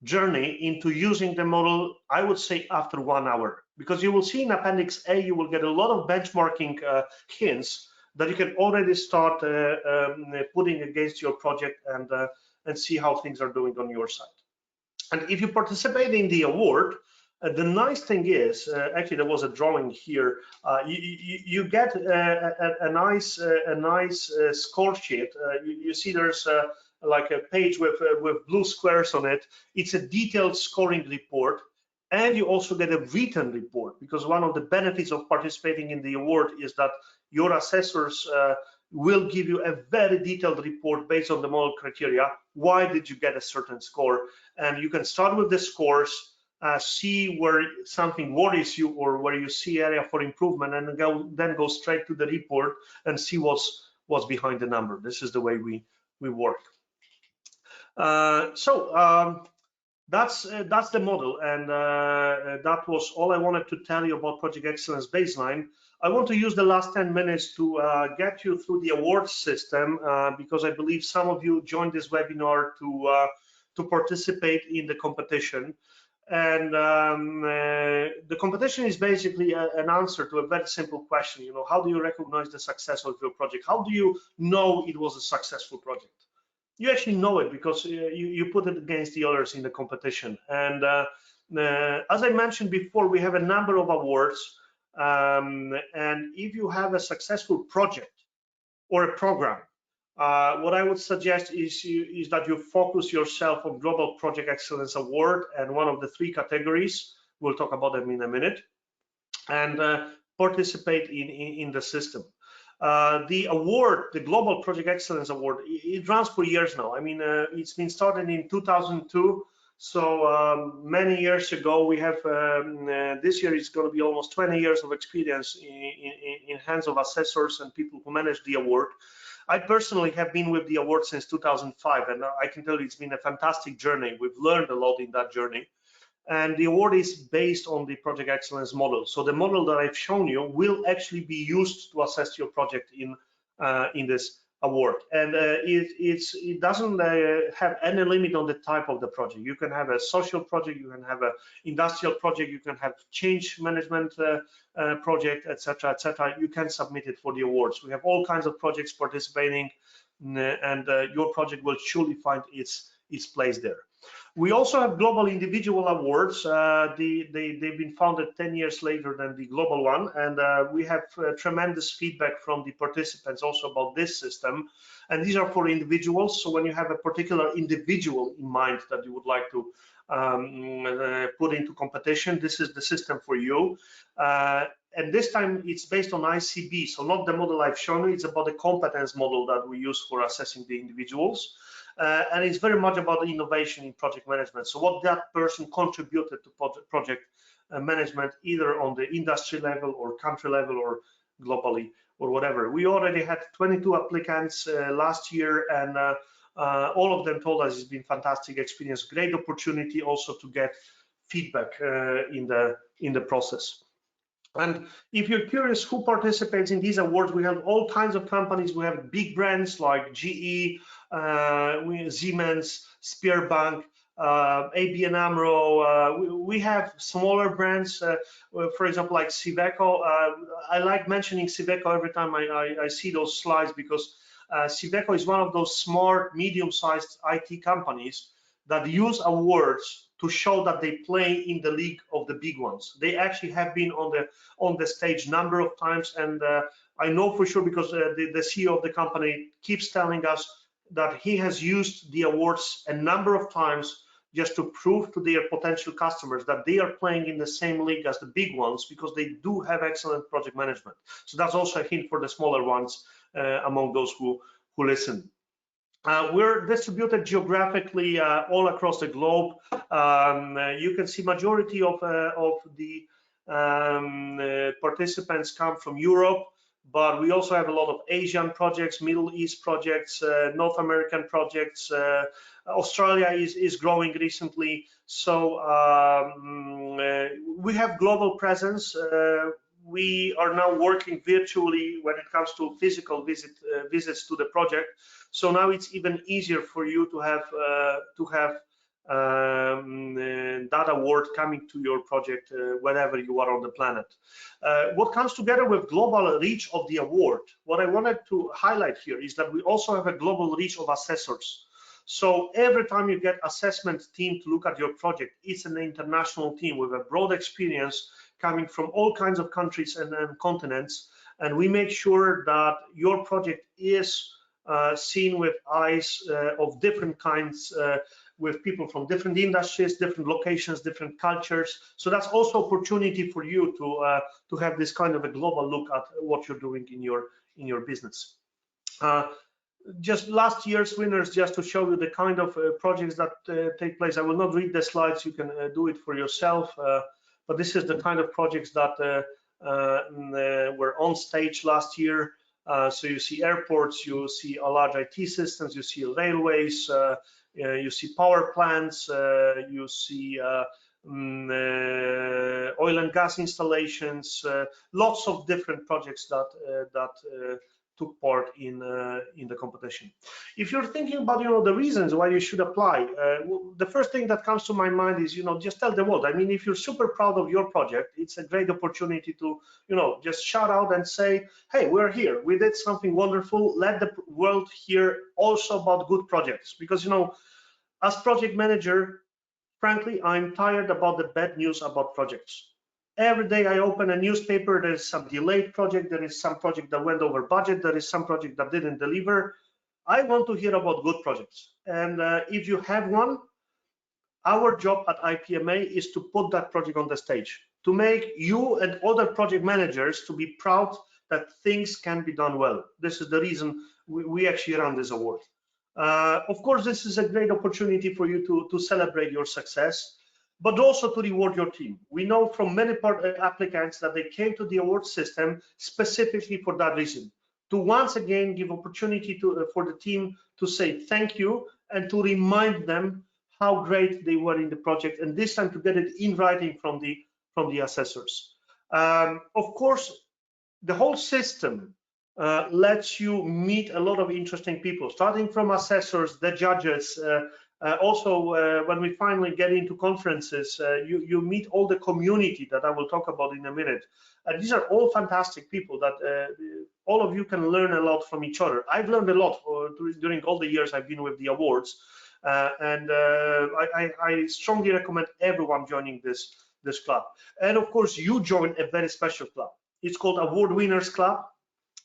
journey into using the model, I would say after 1 hour, because you will see in Appendix A, you will get a lot of benchmarking hints that you can already start putting against your project and see how things are doing on your side. And if you participate in the award, the nice thing is, actually there was a drawing here, you get a nice score sheet. You see there's like a page with blue squares on it. It's a detailed scoring report, and you also get a written report, because one of the benefits of participating in the award is that your assessors will give you a very detailed report based on the model criteria. Why did you get a certain score? And you can start with the scores, see where something worries you or where you see area for improvement, and then go straight to the report and see what's behind the number. This is the way we work. That's the model, and that was all I wanted to tell you about Project Excellence Baseline. I want to use the last 10 minutes to get you through the awards system, because I believe some of you joined this webinar to participate in the competition. And the competition is basically an answer to a very simple question. How do you recognize the success of your project? How do you know it was a successful project? You actually know it because you put it against the others in the competition. And as I mentioned before, we have a number of awards. And if you have a successful project or a program, what I would suggest is that you focus yourself on Global Project Excellence Award and one of the 3 categories. We'll talk about them in a minute, and participate in the system. The award, the Global Project Excellence Award, it runs for years now. I mean, it's been started in 2002. So many years ago, we have, this year it's going to be almost 20 years of experience in hands of assessors and people who manage the award. I personally have been with the award since 2005, and I can tell you it's been a fantastic journey. We've learned a lot in that journey. And the award is based on the Project Excellence model. So the model that I've shown you will actually be used to assess your project in this award. And it doesn't have any limit on the type of the project. You can have a social project, you can have an industrial project, you can have change management project, etc., etc. You can submit it for the awards. We have all kinds of projects participating, and your project will surely find its place there. We also have global individual awards. They've been founded 10 years later than the global one, and we have tremendous feedback from the participants also about this system. And these are for individuals. So when you have a particular individual in mind that you would like to put into competition, this is the system for you. And this time it's based on ICB, so not the model I've shown you. It's about the competence model that we use for assessing the individuals. And it's very much about innovation in project management. So what that person contributed to project management, either on the industry level or country level or globally or whatever. We already had 22 applicants last year, and all of them told us it's been fantastic experience, great opportunity also to get feedback in the process. And if you're curious who participates in these awards, we have all kinds of companies. We have big brands like GE, Siemens, Sberbank, ABN AMRO. We have smaller brands, for example, like Civeco. I like mentioning Civeco every time I see those slides, because Civeco is one of those smart, medium-sized IT companies that use awards to show that they play in the league of the big ones. They actually have been on the stage number of times, and I know for sure because the CEO of the company keeps telling us that he has used the awards a number of times just to prove to their potential customers that they are playing in the same league as the big ones, because they do have excellent project management. So that's also a hint for the smaller ones among those who listen. We're distributed geographically all across the globe. You can see majority of the participants come from Europe, but we also have a lot of Asian projects, Middle East projects, North American projects. Australia is growing recently. So we have global presence. We are now working virtually when it comes to physical visits to the project. So now it's even easier for you to have that award coming to your project wherever you are on the planet. What comes together with global reach of the award, what I wanted to highlight here is that we also have a global reach of assessors. So every time you get assessment team to look at your project, it's an international team with a broad experience coming from all kinds of countries and continents, and we make sure that your project is seen with eyes of different kinds, with people from different industries, different locations, different cultures. So that's also opportunity for you to have this kind of a global look at what you're doing in your business. Just last year's winners, just to show you the kind of projects that take place. I will not read the slides, you can do it for yourself, but this is the kind of projects that were on stage last year. So you see airports, you see a large IT systems, you see railways, you see power plants, you see oil and gas installations, lots of different projects that took part in the competition. If you're thinking about the reasons why you should apply, the first thing that comes to my mind is just tell the world. I mean, if you're super proud of your project, it's a great opportunity to just shout out and say, hey, we're here, we did something wonderful. Let the world hear also about good projects, because as project manager, frankly, I'm tired about the bad news about projects. Every day I open a newspaper, there is some delayed project, there is some project that went over budget, there is some project that didn't deliver. I want to hear about good projects. And if you have one, our job at IPMA is to put that project on the stage, to make you and other project managers to be proud that things can be done well. This is the reason we actually run this award. Of course, this is a great opportunity for you to celebrate your success, but also to reward your team. We know from many applicants that they came to the award system specifically for that reason, to once again give opportunity for the team to say thank you and to remind them how great they were in the project, and this time to get it in writing from the assessors. Of course, the whole system lets you meet a lot of interesting people, starting from assessors, the judges, also when we finally get into conferences, you meet all the community that I will talk about in a minute. These are all fantastic people that all of you can learn a lot from each other. I've learned a lot during all the years I've been with the awards, and I strongly recommend everyone joining this club. And of course, you join a very special club. It's called Award Winners Club.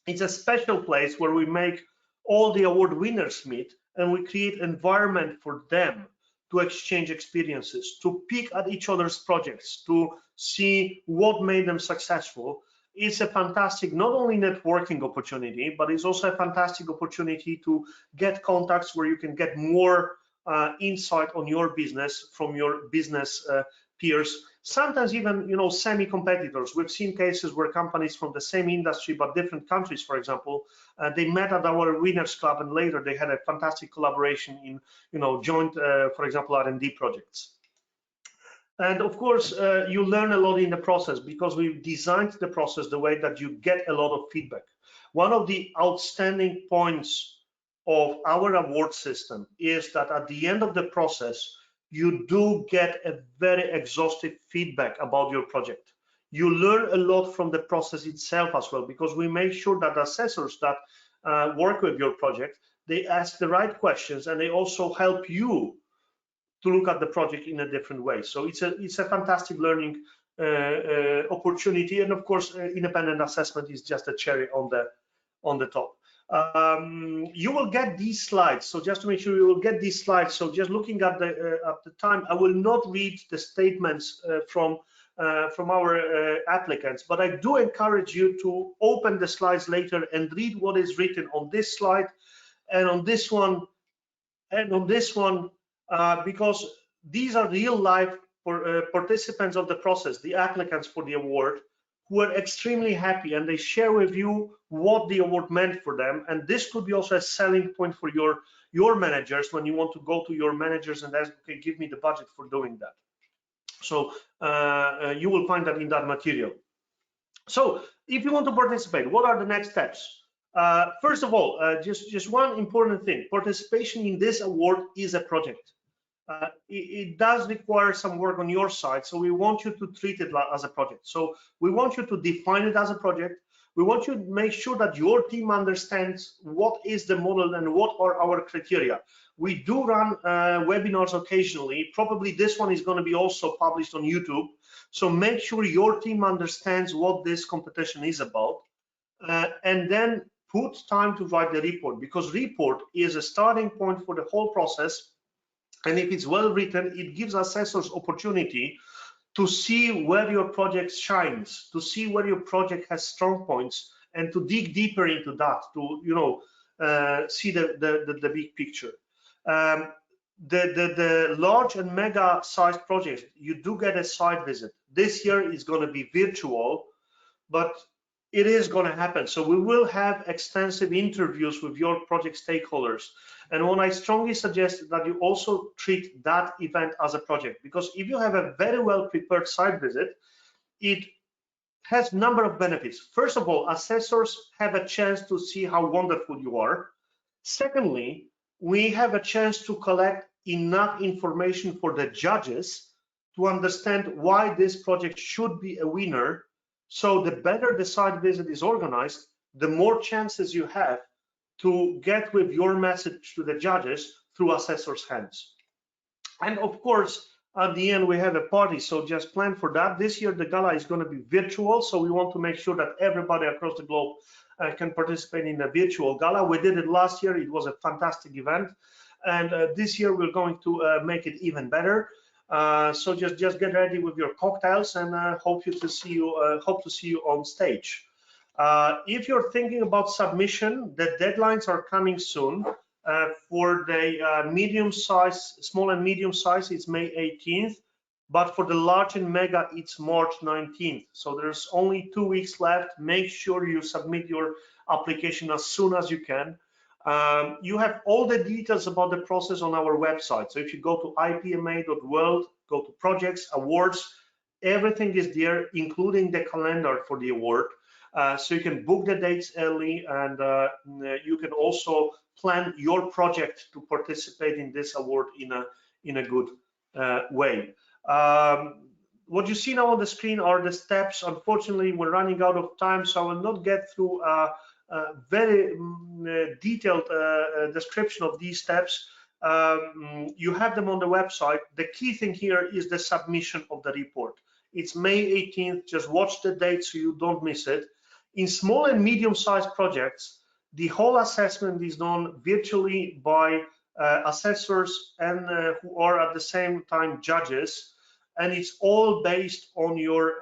It's a special place where we make all the award winners meet, and we create environment for them to exchange experiences, to peek at each other's projects, to see what made them successful. It's a fantastic, not only networking opportunity, but it's also a fantastic opportunity to get contacts where you can get more insight on your business from your business peers, sometimes even semi-competitors. We've seen cases where companies from the same industry but different countries, for example, they met at our Winners Club, and later they had a fantastic collaboration in joint, for example, R&D projects. And of course, you learn a lot in the process, because we've designed the process the way that you get a lot of feedback. One of the outstanding points of our award system is that at the end of the process, you do get a very exhaustive feedback about your project. You learn a lot from the process itself as well, because we make sure that assessors that work with your project, they ask the right questions, and they also help you to look at the project in a different way. So it's a fantastic learning opportunity, and of course, independent assessment is just a cherry on the top. You will get these slides, so just to make sure you will get these slides. So just looking at the time, I will not read the statements from our applicants, but I do encourage you to open the slides later and read what is written on this slide and on this one and on this one, because these are real life participants of the process, the applicants for the award, who are extremely happy, and they share with you what the award meant for them. And this could be also a selling point for your managers when you want to go to your managers and ask, okay, give me the budget for doing that. So you will find that in that material. So if you want to participate, what are the next steps? First of all, just one important thing: participation in this award is a project. It does require some work on your side, so we want you to treat it as a project. So we want you to define it as a project. We want you to make sure that your team understands what is the model and what are our criteria. We do run webinars occasionally. Probably this one is going to be also published on YouTube. So make sure your team understands what this competition is about, and then put time to write the report, because report is a starting point for the whole process. And if it's well written, it gives assessors opportunity to see where your project shines, to see where your project has strong points, and to dig deeper into that, to see the big picture. The large and mega sized projects, you do get a site visit. This year is going to be virtual, but it is going to happen. So we will have extensive interviews with your project stakeholders. And what I strongly suggest is that you also treat that event as a project, because if you have a very well prepared site visit, it has a number of benefits. First of all, assessors have a chance to see how wonderful you are. Secondly, we have a chance to collect enough information for the judges to understand why this project should be a winner. So the better the site visit is organized, the more chances you have to get with your message to the judges through assessors' hands. And of course, at the end, we have a party, so just plan for that. This year, the gala is going to be virtual, so we want to make sure that everybody across the globe can participate in the virtual gala. We did it last year. It was a fantastic event. And this year, we're going to make it even better. So just get ready with your cocktails, and hope to see you on stage. If you're thinking about submission, the deadlines are coming soon. For the medium size, small and medium size, it's May 18th, but for the large and mega, it's March 19th. So there's only 2 weeks left. Make sure you submit your application as soon as you can. You have all the details about the process on our website. So if you go to IPMA.world, go to projects, awards, everything is there, including the calendar for the award. So you can book the dates early, and you can also plan your project to participate in this award in a good way. What you see now on the screen are the steps. Unfortunately, we're running out of time, so I will not get through a very detailed description of these steps. You have them on the website. The key thing here is the submission of the report. It's May 18th. Just watch the date so you don't miss it. In small and medium-sized projects, the whole assessment is done virtually by assessors and who are at the same time judges, and it's all based on your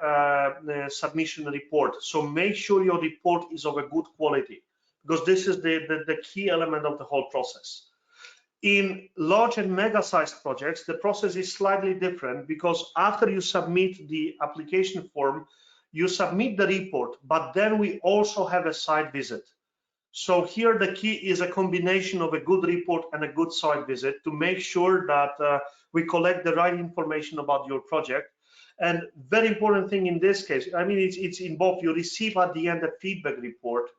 submission report. So make sure your report is of a good quality, because this is the key element of the whole process. In large and mega-sized projects, the process is slightly different, because after you submit the application form, you submit the report, but then we also have a site visit. So here the key is a combination of a good report and a good site visit to make sure that we collect the right information about your project. And very important thing in this case, I mean, it's in both. You receive at the end a feedback report.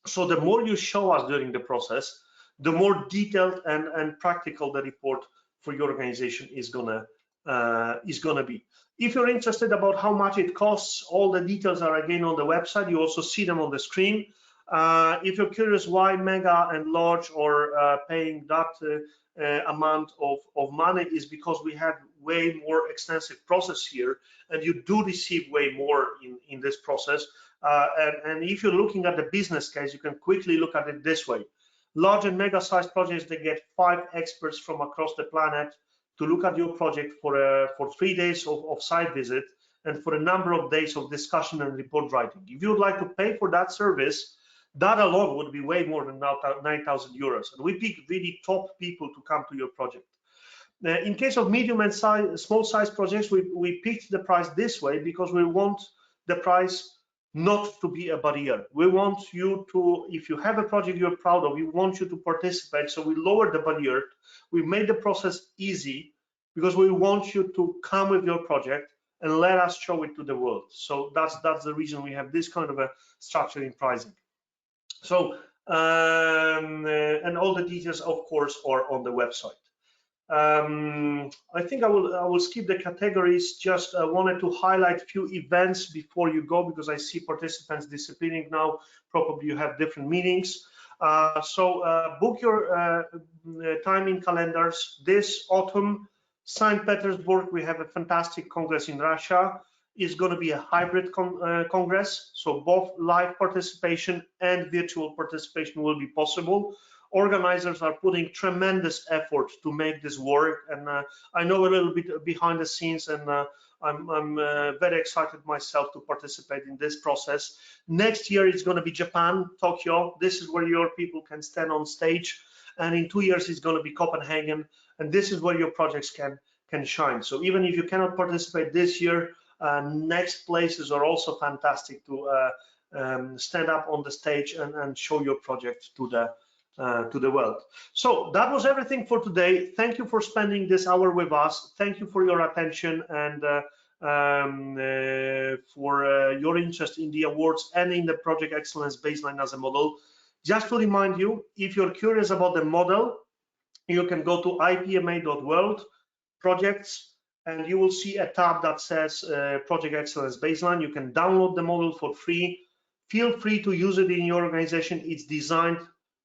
So the more you show us during the process, the more detailed and practical the report for your organization is gonna be. If you're interested about how much it costs, all the details are again on the website. You also see them on the screen. If you're curious why mega and large are paying that amount of money is because we have way more extensive process here, and you do receive way more in this process. And if you're looking at the business case, you can quickly look at it this way. Large and mega sized projects, they get 5 experts from across the planet to look at your project for 3 days of site visit and for a number of days of discussion and report writing. If you would like to pay for that service, that alone would be way more than 9,000 euros. And we pick really top people to come to your project. In case of medium and small size projects, we picked the price this way because we want the price not to be a barrier. We want you to, if you have a project you're proud of, we want you to participate. So we lowered the barrier. We made the process easy because we want you to come with your project and let us show it to the world. So that's the reason we have this kind of a structure in pricing. So and all the details, of course, are on the website. I think I will skip the categories. Just wanted to highlight a few events before you go, because I see participants disappearing now. Probably you have different meetings. So book your time in calendars. This autumn, St. Petersburg, we have a fantastic congress in Russia. Is going to be a hybrid congress, so both live participation and virtual participation will be possible. Organizers are putting tremendous effort to make this work, and I know a little bit behind the scenes, and I'm very excited myself to participate in this process. Next year it's going to be Japan, Tokyo. This is where your people can stand on stage, and in 2 years it's going to be Copenhagen, and this is where your projects can shine. So even if you cannot participate this year, next places are also fantastic to stand up on the stage and show your project to the world. So that was everything for today. Thank you for spending this hour with us. Thank you for your attention and for your interest in the awards and in the Project Excellence Baseline as a model. Just to remind you, if you're curious about the model, you can go to IPMA.world projects, and you will see a tab that says Project Excellence Baseline. You can download the model for free. Feel free to use it in your organization. It's designed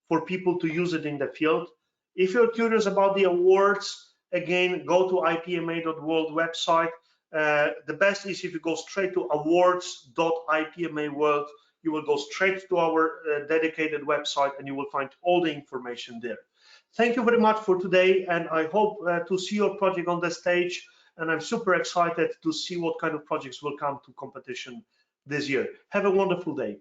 for people to use it in the field. If you're curious about the awards, again, go to IPMA.world website. The best is if you go straight to awards.ipmaworld, you will go straight to our dedicated website and you will find all the information there. Thank you very much for today, and I hope to see your project on the stage, and I'm super excited to see what kind of projects will come to competition this year. Have a wonderful day.